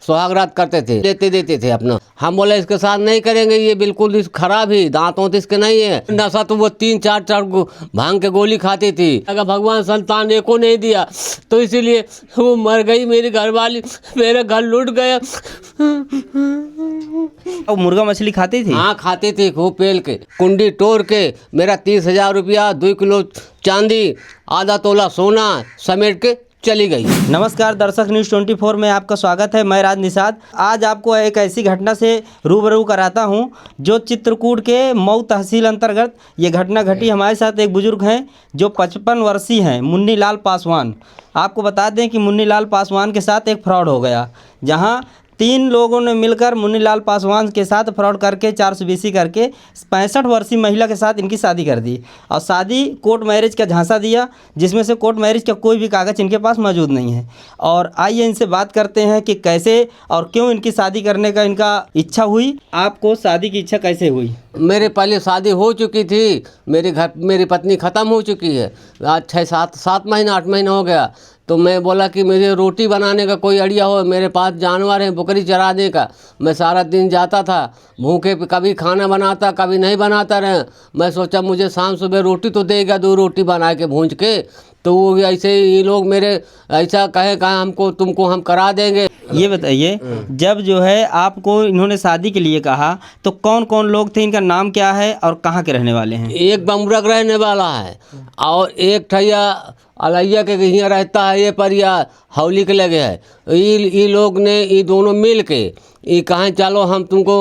सुहागरात करते थे, लेते देते थे अपना। हम बोले इसके साथ नहीं करेंगे, ये बिल्कुल खराब ही, दांतों तो इसके नहीं है। नशा तो वो 3-4 भांग के गोली खाती थी। अगर भगवान संतान एको नहीं दिया तो इसीलिए वो मर गई मेरी घरवाली, मेरा घर लूट गया। और मुर्गा मछली खाती थी? हाँ खाती थी, खूब पेल के कुंडी तोड़ के मेरा 30,000 रुपया, 2 किलो चांदी, आधा तोला सोना समेट के चली गई। नमस्कार दर्शक, न्यूज़ 24 में आपका स्वागत है। मैं राज निषाद। आज आपको एक ऐसी घटना से रूबरू कराता हूं जो चित्रकूट के मऊ तहसील अंतर्गत ये घटना घटी। हमारे साथ एक बुजुर्ग हैं जो 55 वर्षीय हैं, मुन्नी लाल पासवान। आपको बता दें कि मुन्नी लाल पासवान के साथ एक फ्रॉड हो गया, जहां 3 लोगों ने मिलकर मुन्नी लाल पासवान के साथ फ्रॉड करके 420 करके 65 वर्षीय महिला के साथ इनकी शादी कर दी और शादी कोर्ट मैरिज का झांसा दिया, जिसमें से कोर्ट मैरिज का कोई भी कागज़ इनके पास मौजूद नहीं है। और आइए इनसे बात करते हैं कि कैसे और क्यों इनकी शादी करने का इनका इच्छा हुई। आपको शादी की इच्छा कैसे हुई? मेरे पहले शादी हो चुकी थी, मेरी पत्नी ख़त्म हो चुकी है। आज 6-7 महीना 8 महीना हो गया। तो मैं बोला कि मुझे रोटी बनाने का कोई आइडिया हो, मेरे पास जानवर हैं बकरी चराने का। मैं सारा दिन जाता था भूखे पे, कभी खाना बनाता कभी नहीं बनाता रहे। मैं सोचा मुझे शाम सुबह रोटी तो देगा, 2 रोटी बना के भूंज के। तो वो ऐसे ये लोग मेरे ऐसा कहा हमको तुमको हम करा देंगे। ये बताइए, जब जो है आपको इन्होंने शादी के लिए कहा तो कौन कौन लोग थे, इनका नाम क्या है और कहाँ के रहने वाले हैं? एक बमरक रहने वाला है और एक ठैया अलैया के यहाँ रहता है, ये परिया हौली के लगे है। ये लोग ने ये दोनों मिल के ये कहाँ चलो हम तुमको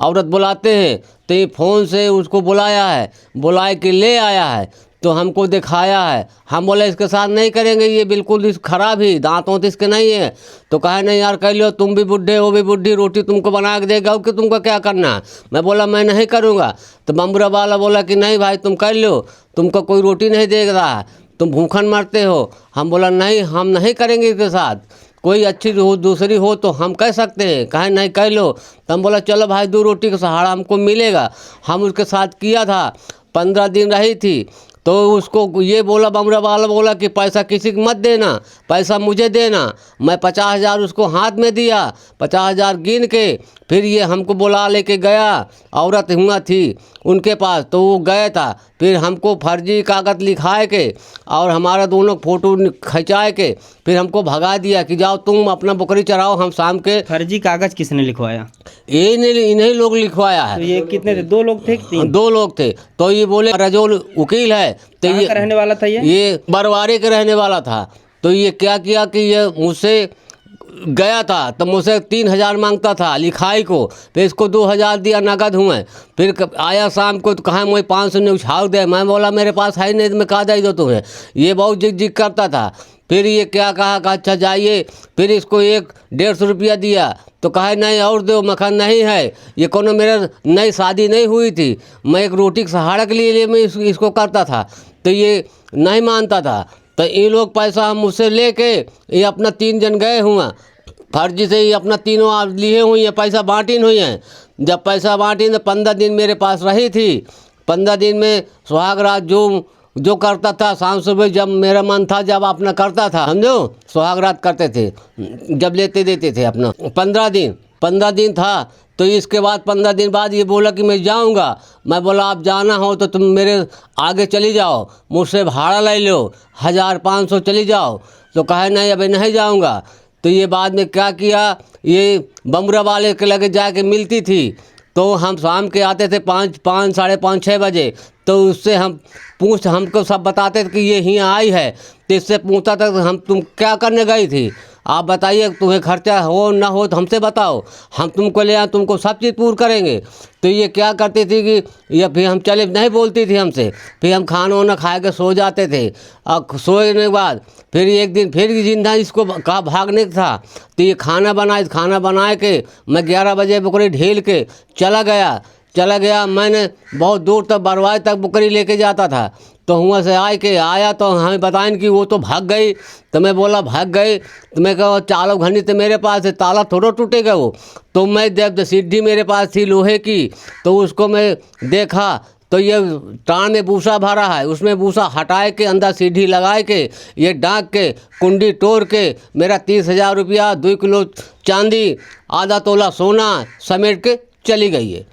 औरत बुलाते हैं, तो ये फ़ोन से उसको बुलाया है, बुलाए के ले आया है तो हमको दिखाया है। हम बोले इसके साथ नहीं करेंगे, ये बिल्कुल खराब ही, दांतों तो इसके नहीं है। तो कहा नहीं यार कर लो, तुम भी बुढ़े हो भी बुढ़ी, रोटी तुमको बना के देगा कि तुमको क्या करना है। मैं बोला मैं नहीं करूँगा। तो बम्बरा वाला बोला कि नहीं भाई तुम कर लो, तुमको कोई रोटी नहीं दे रहा है, तुम भूखन मरते हो। हम बोला नहीं हम नहीं करेंगे इसके साथ, कोई अच्छी हो दूसरी हो तो हम कह सकते हैं, कहे नहीं कह लो। तो हम बोला चलो भाई 2 रोटी का सहारा हमको मिलेगा। हम उसके साथ किया था, 15 दिन रही थी। तो उसको ये बोला, बमरा वाला बोला कि पैसा किसी को मत देना, पैसा मुझे देना। मैं 50,000 उसको हाथ में दिया, 50,000 गिन के फिर ये हमको बुला लेके गया। औरत हुआ थी उनके पास, तो वो गया था। फिर हमको फर्जी कागज़ लिखाए के और हमारा दोनों फोटो खिंचाए के फिर हमको भगा दिया कि जाओ तुम अपना बकरी चराओ, हम शाम के। फर्जी कागज़ किसने लिखवाया? इन्हीं लोग लिखवाया है। तो ये कितने थे? 2 लोग थे कि 3? 2 लोग थे। तो ये बोले रजोल वकील है। तो कहाँ का रहने वाला था ये बरवारे के रहने वाला था। तो ये क्या किया कि ये मुझसे गया था तो मुझसे 3,000 मांगता था लिखाई को, फिर इसको 2,000 दिया नगद हुए। फिर आया शाम को तो कहा मुझे 500 ने उछाल दे। मैं बोला मेरे पास है नहीं, तो मैं कहा दे दो तुम्हें। ये बहुत जिग जिग करता था। फिर ये क्या कहा अच्छा जाइए। फिर इसको 150 रुपया दिया तो कहा नहीं और दो। मखन नहीं है, ये कोनो मेरा नई शादी नहीं हुई थी, मैं एक रोटी के सहारा के लिए मैं इसको करता था। तो ये नहीं मानता था। तो ये लोग पैसा हम मुझसे लेके ये अपना 3 जन गए हुआ फर्जी से ही अपना तीनों आप लिए हुई हैं, पैसा बांटी हुई हैं। जब पैसा बांटी तो 15 दिन मेरे पास रही थी। 15 दिन में सुहागरात जो करता था शाम सुबह, जब मेरा मन था जब अपना करता था, समझो सुहागरात करते थे, जब लेते देते थे अपना। 15 दिन था। तो इसके बाद 15 दिन बाद ये बोला कि मैं जाऊंगा। मैं बोला आप जाना हो तो तुम मेरे आगे चली जाओ, मुझसे भाड़ा ले लो, 1,500 चली जाओ। तो कहे नहीं अभी नहीं जाऊंगा। तो ये बाद में क्या किया, ये बमरा वाले के लगे जाके मिलती थी। तो हम शाम के आते थे 5 साढ़े 5 6 बजे। तो उससे हमको सब बताते थे कि ये यहाँ आई है। तो इससे पूछता था हम तुम क्या करने गई थी, आप बताइए, तुम्हें खर्चा हो ना हो तो हमसे बताओ, हम तुमको ले आए, तुमको सब चीज़ पूरी करेंगे। तो ये क्या करती थी कि ये फिर हम चले नहीं बोलती थी हमसे। फिर हम खाना वाना खा के सो जाते थे। और सोने के बाद फिर एक दिन फिर जिंदा इसको कहा भागने का था। तो ये खाना बनाए के मैं 11 बजे बकरी ढील के चला गया। मैंने बहुत दूर तक बरवाए तक बकरी लेके जाता था। तो वहाँ से आया तो हमें बताएं कि वो तो भाग गई। तो मैं बोला भाग गई, तो मैं कहा चालो घंटी तो मेरे पास है, ताला थोड़ा टूटेगा वो। तो मैं जब सीढ़ी मेरे पास थी लोहे की, तो उसको मैं देखा तो ये टाण में भूसा भरा है, उसमें भूसा हटाए के अंदर सीढ़ी लगाए के ये डांक के कुंडी तोड़ के मेरा 30,000 रुपया, 2 किलो चांदी, आधा तोला सोना समेट के चली गई है।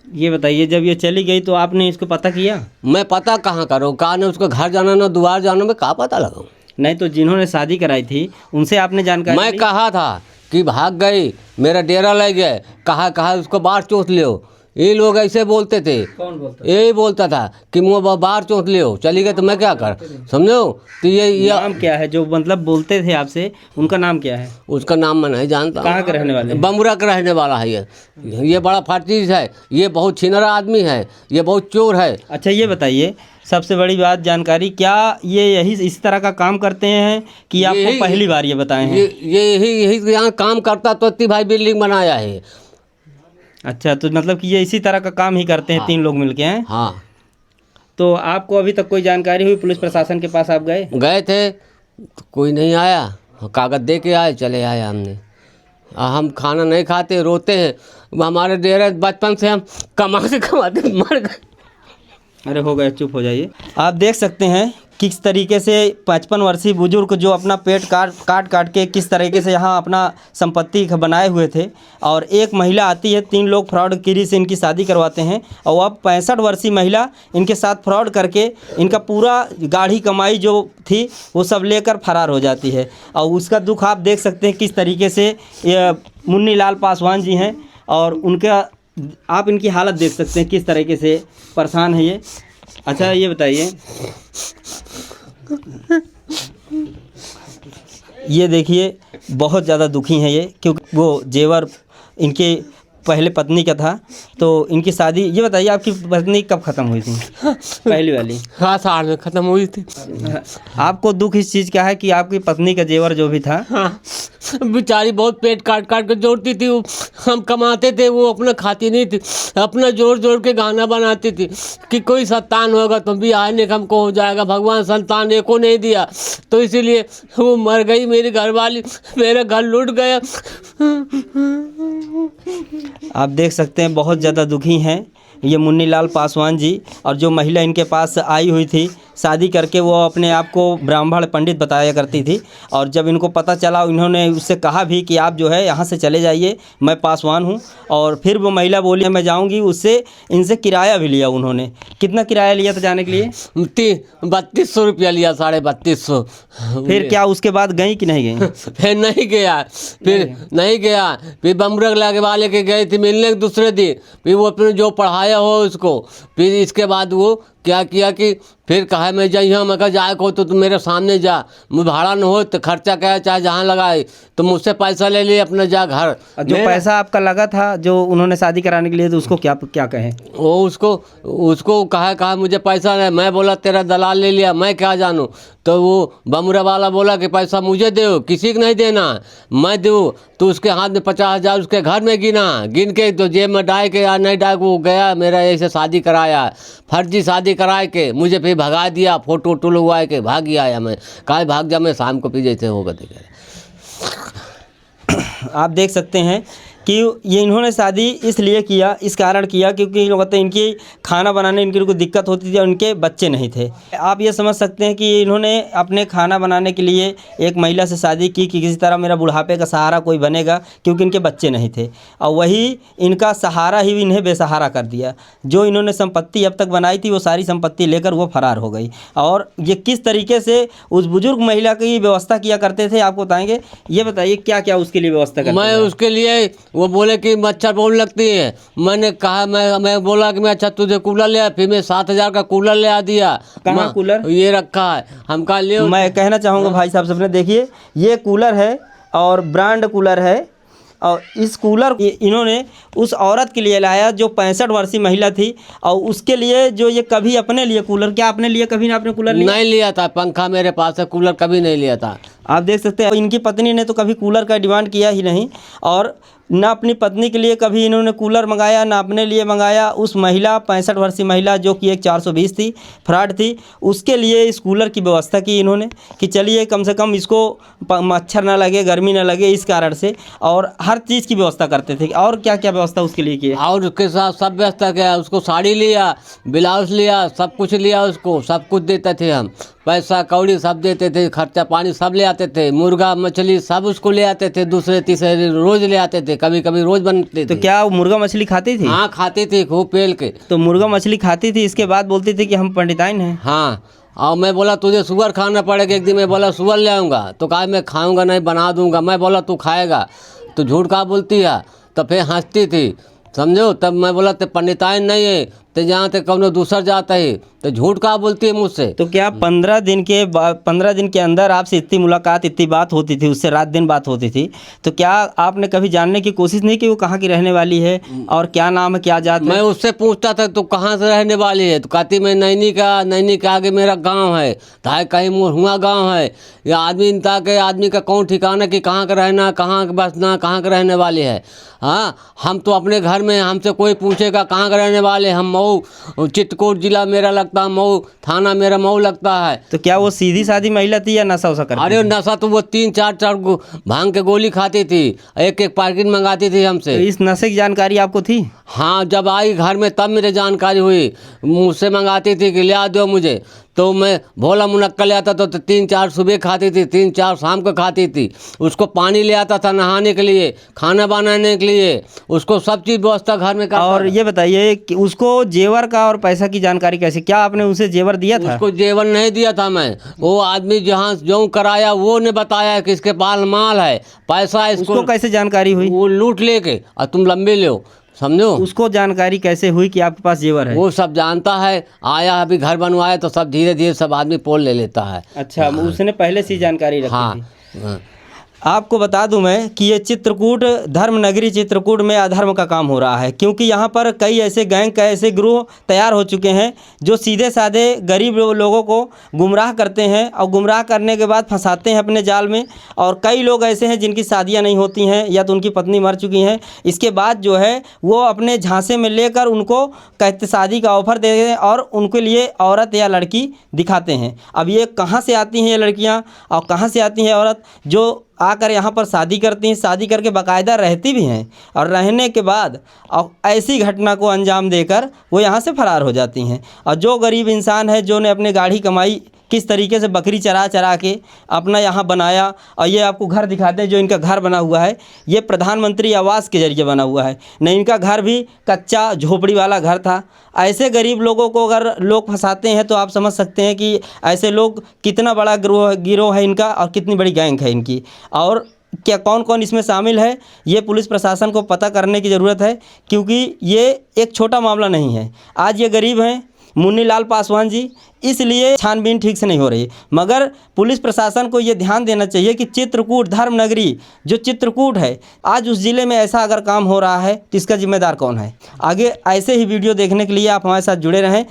ये बताइए, जब ये चली गई तो आपने इसको पता किया? मैं पता कहाँ करूँ, कहा ना उसको घर जाना ना द्वार जाना, मैं कहाँ पता लगाऊँ। नहीं तो जिन्होंने शादी कराई थी उनसे आपने जानकारी मैं ली? कहा था कि भाग गई, मेरा डेरा ले गए, कहा उसको बाहर चोट लियो। ये लोग ऐसे बोलते थे, कौन बोलता? यही बोलता था कि मुँह बाहर चोट लियो, चली गए तो मैं क्या कर, समझो। तो ये नाम क्या है जो मतलब बोलते थे आपसे, उनका नाम क्या है? उसका नाम मैं नहीं जानता। कहाँ के रहने वाले? बमुरा का रहने वाला है ये बड़ा फर्जीज है, ये बहुत छिनरा आदमी है, ये बहुत चोर है। अच्छा ये बताइए, सबसे बड़ी बात जानकारी, क्या ये यही इस तरह का काम करते हैं कि आपको पहली बार ये बताए हैं? यही यहाँ काम करता तो इतनी भाई बिल्डिंग बनाया है। अच्छा, तो मतलब कि ये इसी तरह का काम ही करते हैं, 3 लोग मिलके हैं? हाँ। तो आपको अभी तक कोई जानकारी हुई? पुलिस प्रशासन के पास आप गए थे तो कोई नहीं आया, कागज दे के आए, चले आए हमने। हम खाना नहीं खाते, रोते हैं। हमारे डेरे बचपन से हम कमाते मर गए। अरे हो गए, चुप हो जाइए। आप देख सकते हैं किस तरीके से 55 वर्षीय बुजुर्ग जो अपना पेट काट के किस तरीके से यहाँ अपना संपत्ति बनाए हुए थे, और एक महिला आती है, 3 लोग फ्रॉडगिरी से इनकी शादी करवाते हैं, और अब 65 वर्षीय महिला इनके साथ फ्रॉड करके इनका पूरा गाढ़ी कमाई जो थी वो सब लेकर फरार हो जाती है। और उसका दुख आप देख सकते हैं किस तरीके से ये मुन्नी लाल पासवान जी हैं, और उनका आप इनकी हालत देख सकते हैं किस तरीके से परेशान है ये। अच्छा ये बताइए, ये देखिए बहुत ज़्यादा दुखी हैं ये, क्योंकि वो जेवर इनके पहले पत्नी का था, तो इनकी शादी। ये बताइए आपकी पत्नी कब ख़त्म हुई थी? पहली वाली? हाँ, साल में ख़त्म हुई थी। आपको दुख इस चीज़ का है कि आपकी पत्नी का जेवर जो भी था, हाँ, बेचारी बहुत पेट काट के जोड़ती थी। वो हम कमाते थे, वो अपना खाती नहीं थी, अपना जोड़ के गाना बनाती थी कि कोई संतान होगा तो भी आने हमको हो जाएगा, भगवान संतान एको नहीं दिया, तो इसीलिए वो मर गई मेरी घरवाली, मेरा घर लूट गया। आप देख सकते हैं बहुत ज़्यादा दुखी हैं ये मुन्नी लाल पासवान जी। और जो महिला इनके पास आई हुई थी शादी करके, वो अपने आप को ब्राह्मण पंडित बताया करती थी, और जब इनको पता चला इन्होंने उससे कहा भी कि आप जो है यहाँ से चले जाइए, मैं पासवान हूँ। और फिर वो महिला बोली मैं जाऊँगी, उससे इनसे किराया भी लिया उन्होंने। कितना किराया लिया था जाने के लिए? 3200 रुपया लिया, 3250। फिर क्या उसके बाद गई कि नहीं गई? फिर नहीं गया, नहीं गया। फिर बमुरा लागे वाले के गए थे मिलने के दूसरे दिन, फिर वो अपने जो पढ़ाया हो उसको, फिर इसके बाद वो क्या किया कि फिर कहा मैं जाइए, मैं कहा जाए को तो तुम मेरे सामने जा, मुझे भाड़ा न हो तो खर्चा क्या चाहे जहाँ लगाए, तो मुझसे पैसा ले लिए अपने जा घर। जो पैसा आपका लगा था जो उन्होंने शादी कराने के लिए, तो उसको क्या कहें? वो उसको कहा मुझे पैसा नहीं। मैं बोला तेरा दलाल ले लिया, मैं क्या जानूँ। तो वो बमुरा वाला बोला कि पैसा मुझे दो, किसी को नहीं देना, मैं दूँ। तो उसके हाथ में 50,000 उसके घर में गिन के तो जेब में डाल के या नहीं डाल, वो गया मेरा ऐसे शादी कराया, फर्जी शादी कराए के मुझे फिर भगा दिया, फोटो वोटो लगवा के भाग आया। मैं कहा भाग जा, मैं शाम को पी जैसे होगा देखे। आप देख सकते हैं कि ये इन्होंने शादी इसलिए किया, इस कारण किया क्योंकि इन लोग कहते हैं इनकी खाना बनाने इनकी को दिक्कत होती थी और इनके बच्चे नहीं थे। आप ये समझ सकते हैं कि इन्होंने अपने खाना बनाने के लिए एक महिला से शादी की कि किसी तरह मेरा बुढ़ापे का सहारा कोई बनेगा, क्योंकि इनके बच्चे नहीं थे, और वही इनका सहारा ही इन्हें बेसहारा कर दिया। जो इन्होंने संपत्ति अब तक बनाई थी वो सारी संपत्ति लेकर वो फरार हो गई। और ये किस तरीके से उस बुजुर्ग महिला की व्यवस्था किया करते थे आपको बताएंगे। ये बताइए क्या क्या उसके लिए व्यवस्था करते? मैं उसके लिए, वो बोले कि मच्छर बहुत लगती है, मैंने कहा मैं बोला कि मैं अच्छा तुझे कूलर ले आ, फिर मैं 7,000 का कूलर ले आ दिया। कहाँ कूलर? ये रखा है, हम कहा ले। मैं कहना चाहूँगा भाई साहब सबने, देखिए ये कूलर है और ब्रांड कूलर है, और इस कूलर इन्होंने उस औरत के लिए लाया जो 65 वर्षीय महिला थी, और उसके लिए जो ये कभी अपने लिए कूलर, क्या अपने लिए कभी आपने कूलर लिया? नहीं लिया था, पंखा मेरे पास है, कूलर कभी नहीं लिया था। आप देख सकते हैं इनकी पत्नी ने तो कभी कूलर का डिमांड किया ही नहीं, और ना अपनी पत्नी के लिए कभी इन्होंने कूलर मंगाया, ना अपने लिए मंगाया। उस महिला 65 वर्षीय महिला जो कि एक 420 थी, फ्रॉड थी, उसके लिए इस कूलर की व्यवस्था की इन्होंने कि चलिए कम से कम इसको मच्छर ना लगे, गर्मी ना लगे, इस कारण से। और हर चीज़ की व्यवस्था करते थे। और क्या क्या व्यवस्था उसके लिए की है? और उसके साथ सब व्यवस्था किया, उसको साड़ी लिया, ब्लाउज लिया, सब कुछ लिया, उसको सब कुछ देते थे हम, पैसा कौड़ी सब देते थे, खर्चा पानी सब ले आते थे, मुर्गा मछली सब उसको ले आते थे, दूसरे तीसरे रोज ले आते थे, कभी कभी रोज बनते थे। तो क्या वो मुर्गा मछली खाती थी? हाँ खाती थी खूब पेल के। तो मुर्गा मछली खाती थी, इसके बाद बोलती थी कि हम पंडिताइन हैं। हाँ, और मैं बोला तुझे सुअर खाना पड़ेगा एक दिन। मैं बोला सुअर ले आऊँगा, तो कहा मैं खाऊंगा नहीं, बना दूंगा। मैं बोला तू खाएगा, तो झूठ कहा बोलती है, तो फिर हंसती थी, समझो। तब मैं बोला ते पंडिताइन नहीं है, तो जहाँ ते कौनो दूसर जाता है, तो झूठ कहा बोलती है मुझसे। तो क्या 15 दिन के अंदर आपसे इतनी मुलाकात, इतनी बात होती थी, उससे रात दिन बात होती थी, तो क्या आपने कभी जानने की कोशिश नहीं की वो कहाँ की रहने वाली है और क्या नाम है, क्या जात है? मैं उससे पूछता था तो कहाँ से रहने वाली है, तो कहती मैं नैनी के आगे मेरा गांव है, ताए कहीं मुरहुआ गांव है। या आदमी ताकि आदमी का कौन ठिकाना कि कहाँ का रहना, कहाँ का बसना, कहाँ का रहने वाले है। हाँ, हम तो अपने घर में, हमसे कोई पूछेगा कहाँ का रहने वाले, हम मऊ, चित्रकूट जिला मेरा लगता है, मऊ थाना मेरा मऊ लगता है। तो क्या वो सीधी सादी महिला थी या नशा वशा करती अरे थी? नशा तो वो 3-4 भांग के गोली खाती थी, एक एक पैकेट मंगाती थी तो हमसे। इस नशे की जानकारी आपको थी? हाँ, जब आई घर में तब मेरे जानकारी हुई, मुझसे मंगाती थी कि लिया दो मुझे, तो मैं भोला मुनक्का ले आता तो 3-4 सुबह खाती थी, 3-4 शाम को खाती थी। उसको पानी ले आता था नहाने के लिए, खाना बनाने के लिए, उसको सब चीज़ व्यवस्था घर में करता और था। ये बताइए कि उसको जेवर का और पैसा की जानकारी कैसे, क्या आपने उसे जेवर दिया था? उसको जेवर नहीं दिया था मैं, वो आदमी जहाँ जो कराया वो ने बताया कि इसके पास माल है, पैसा है, उसको इसको कैसे जानकारी हुई? वो लूट लेके और तुम लंबे लो, समझो। उसको जानकारी कैसे हुई कि आपके पास जेवर है? वो सब जानता है, आया अभी घर बनवाया तो सब धीरे धीरे सब आदमी पोल ले लेता है। अच्छा, उसने पहले से ही जानकारी रखी हाँ, थी। हाँ। आपको बता दूं मैं कि ये चित्रकूट, धर्म नगरी चित्रकूट में अधर्म का काम हो रहा है, क्योंकि यहाँ पर कई ऐसे गैंग, कई ऐसे ग्रोह तैयार हो चुके हैं जो सीधे साधे गरीब लोगों को गुमराह करते हैं और गुमराह करने के बाद फंसाते हैं अपने जाल में। और कई लोग ऐसे हैं जिनकी शादियाँ नहीं होती हैं या तो उनकी पत्नी मर चुकी हैं, इसके बाद जो है वो अपने झांसे में लेकर उनको कहते शादी का ऑफर दे दें और उनके लिए औरत या लड़की दिखाते हैं। अब ये कहाँ से आती हैं ये लड़कियाँ और कहाँ से आती हैं औरत जो आकर यहाँ पर शादी करती हैं, शादी करके बाकायदा रहती भी हैं, और रहने के बाद और ऐसी घटना को अंजाम देकर वो यहाँ से फरार हो जाती हैं। और जो गरीब इंसान है, जो ने अपने गाढ़ी कमाई किस तरीके से बकरी चरा चरा के अपना यहाँ बनाया, और ये आपको घर दिखाते हैं जो इनका घर बना हुआ है, ये प्रधानमंत्री आवास के जरिए बना हुआ है। नहीं, इनका घर भी कच्चा झोपड़ी वाला घर था। ऐसे गरीब लोगों को अगर लोग फंसाते हैं तो आप समझ सकते हैं कि ऐसे लोग कितना बड़ा गिरोह है इनका और कितनी बड़ी गैंग है इनकी। और क्या कौन कौन इसमें शामिल है, ये पुलिस प्रशासन को पता करने की ज़रूरत है, क्योंकि ये एक छोटा मामला नहीं है। आज ये गरीब हैं मुन्नीलाल पासवान जी, इसलिए छानबीन ठीक से नहीं हो रही। मगर पुलिस प्रशासन को ये ध्यान देना चाहिए कि चित्रकूट धर्म नगरी जो चित्रकूट है, आज उस ज़िले में ऐसा अगर काम हो रहा है तो इसका जिम्मेदार कौन है। आगे ऐसे ही वीडियो देखने के लिए आप हमारे साथ जुड़े रहें।